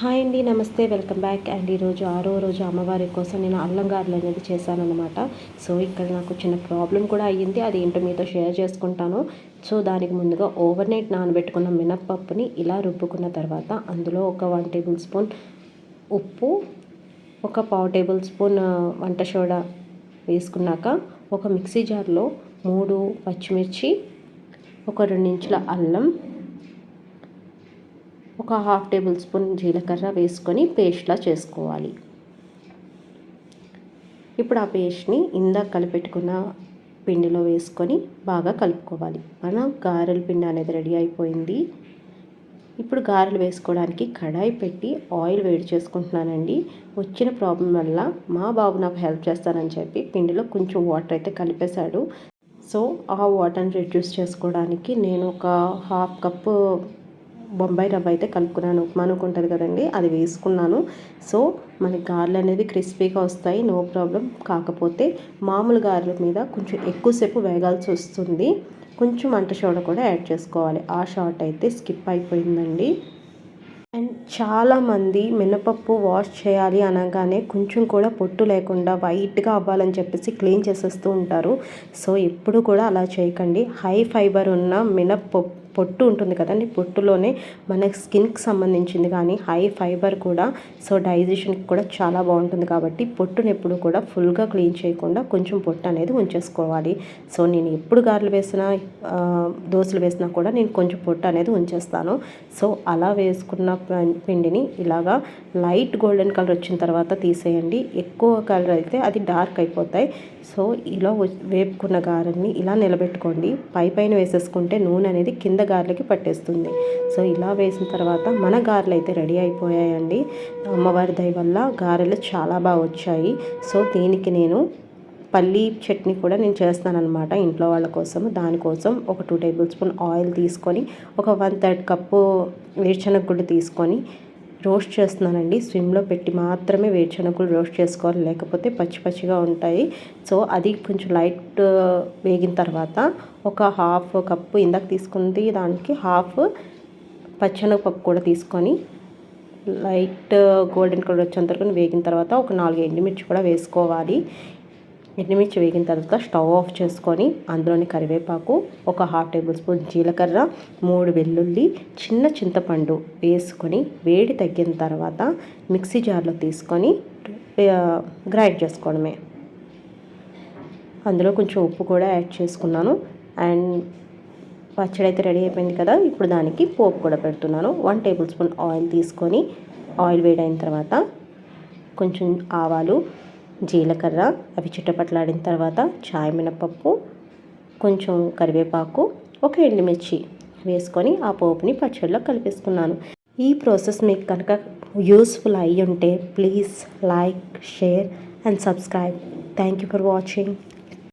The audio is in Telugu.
హాయ్ అండి, నమస్తే, వెల్కమ్ బ్యాక్. అండ్ ఈరోజు 6వ రోజు అమ్మవారి కోసం నేను అల్లం గారెలు అనేది చేశానన్నమాట. సో ఇక్కడ నాకు చిన్న ప్రాబ్లం కూడా అయ్యింది, అది ఏంటో మీతో షేర్ చేసుకుంటాను. సో దానికి ముందుగా ఓవర్ నైట్ నానబెట్టుకున్న మినప్పప్పుని ఇలా రుబ్బుకున్న తర్వాత అందులో ఒక 1 టేబుల్ స్పూన్ ఉప్పు, ఒక 1/2 టేబుల్ స్పూన్ వంట సోడా వేసుకున్నాక ఒక మిక్సీ జార్లో 3 పచ్చిమిర్చి, ఒక 2 ఇంచుల అల్లం, ఒక 1/2 టేబుల్ స్పూన్ జీలకర్ర వేసుకొని పేస్ట్లా చేసుకోవాలి. ఇప్పుడు ఆ పేస్ట్ని ఇందాక కలిపెట్టుకున్న పిండిలో వేసుకొని బాగా కలుపుకోవాలి. మన గారెల పిండి అనేది రెడీ అయిపోయింది. ఇప్పుడు గారెలు వేసుకోవడానికి కడాయి పెట్టి ఆయిల్ వేడి చేసుకుంటున్నానండి. వచ్చిన ప్రాబ్లం వల్ల మా బాబు నాకు హెల్ప్ చేస్తానని చెప్పి పిండిలో కొంచెం వాటర్ అయితే కలిపేశాడు. సో ఆ వాటర్ని రిడ్యూస్ చేసుకోవడానికి నేను ఒక 1/2 కప్పు బొంబాయి రవ్వ అయితే కలుపుకున్నాను. ఉప్మా ఉంటుంది కదండి, అది వేసుకున్నాను. సో మనకి గారెలు అనేది క్రిస్పీగా వస్తాయి, నో ప్రాబ్లం. కాకపోతే మామూలు గారెల మీద కొంచెం ఎక్కువసేపు వేగాల్సి వస్తుంది. కొంచెం వంట సోడా కూడా యాడ్ చేసుకోవాలి. ఆ షార్ట్ అయితే స్కిప్ అయిపోయిందండి. అండ్ చాలామంది మినపప్పు వాష్ చేయాలి అనగానే కొంచెం కూడా పొట్టు లేకుండా వైట్గా అవ్వాలని చెప్పేసి క్లీన్ చేసేస్తూ ఉంటారు. సో ఎప్పుడు కూడా అలా చేయకండి. హై ఫైబర్ ఉన్న మినప్పప్పు పొట్టు ఉంటుంది కదండి, పొట్టులోనే మన స్కిన్కి సంబంధించింది కానీ హై ఫైబర్ కూడా, సో డైజెషన్కి కూడా చాలా బాగుంటుంది. కాబట్టి పొట్టును ఎప్పుడు కూడా ఫుల్గా క్లీన్ చేయకుండా కొంచెం పొట్టు అనేది ఉంచేసుకోవాలి. సో నేను ఎప్పుడు గారెలు వేసినా దోశలు వేసినా కూడా నేను కొంచెం పొట్టు అనేది ఉంచేస్తాను. సో అలా వేసుకున్న పిండిని ఇలాగా లైట్ గోల్డెన్ కలర్ వచ్చిన తర్వాత తీసేయండి. ఎక్కువ కలర్ అయితే అది డార్క్ అయిపోతాయి. సో ఇలా వేపుకున్న గారెల్ని ఇలా నిలబెట్టుకోండి. పైన వేసేసుకుంటే నూనె అనేది కింద గారెలకి పట్టేస్తుంది. సో ఇలా వేసిన తర్వాత మన గారెలు అయితే రెడీ అయిపోయాయండి. అమ్మవారి దయ వల్ల గారెలు చాలా బాగా వచ్చాయి. సో దీనికి నేను పల్లీ చట్నీ కూడా నేను చేస్తానన్నమాట ఇంట్లో వాళ్ళ కోసం. దానికోసం ఒక 2 టేబుల్ స్పూన్ ఆయిల్ తీసుకొని ఒక 1/3 కప్పు వేరుశనగ గుళ్ళు తీసుకొని రోస్ట్ చేస్తున్నానండి. స్విమ్లో పెట్టి మాత్రమే వేరుశనగలు రోస్ట్ చేసుకోవాలి, లేకపోతే పచ్చి పచ్చిగా ఉంటాయి. సో అది కొంచెం లైట్ వేగిన తర్వాత ఒక 1/2 కప్పు ఇందాక తీసుకుంది దానికి 1/2 పచ్చెనగపప్పు కూడా తీసుకొని లైట్ గోల్డెన్ కలర్ వచ్చేంత వరకు వేగిన తర్వాత ఒక 4 ఎండుమిర్చి కూడా వేసుకోవాలి. ఎండుమిర్చి వేగిన తర్వాత స్టవ్ ఆఫ్ చేసుకొని అందులోని కరివేపాకు, ఒక 1/2 టేబుల్ స్పూన్ జీలకర్ర, 3 వెల్లుల్లి, చిన్న చింతపండు వేసుకొని వేడి తగ్గిన తర్వాత మిక్సీ జార్లో తీసుకొని గ్రైండ్ చేసుకోవడమే. అందులో కొంచెం ఉప్పు కూడా యాడ్ చేసుకున్నాను. అండ్ పచ్చడి అయితే రెడీ అయిపోయింది కదా. ఇప్పుడు దానికి పోపు కూడా పెడుతున్నాను. 1 టేబుల్ స్పూన్ ఆయిల్ తీసుకొని ఆయిల్ వేడైన తర్వాత కొంచెం ఆవాలు, జీలకర్ర అవి చిట్టపట్లాడిన తర్వాత చాయ్ మినపప్పు, కొంచెం కరివేపాకు, ఒక ఎండుమిర్చి వేసుకొని ఆ పోపుని పచ్చడిలో కలిపేసుకున్నాను. ఈ ప్రాసెస్ మీకు కనుక యూస్ఫుల్ అయ్యి ఉంటే please like, share and subscribe. Thank you for watching.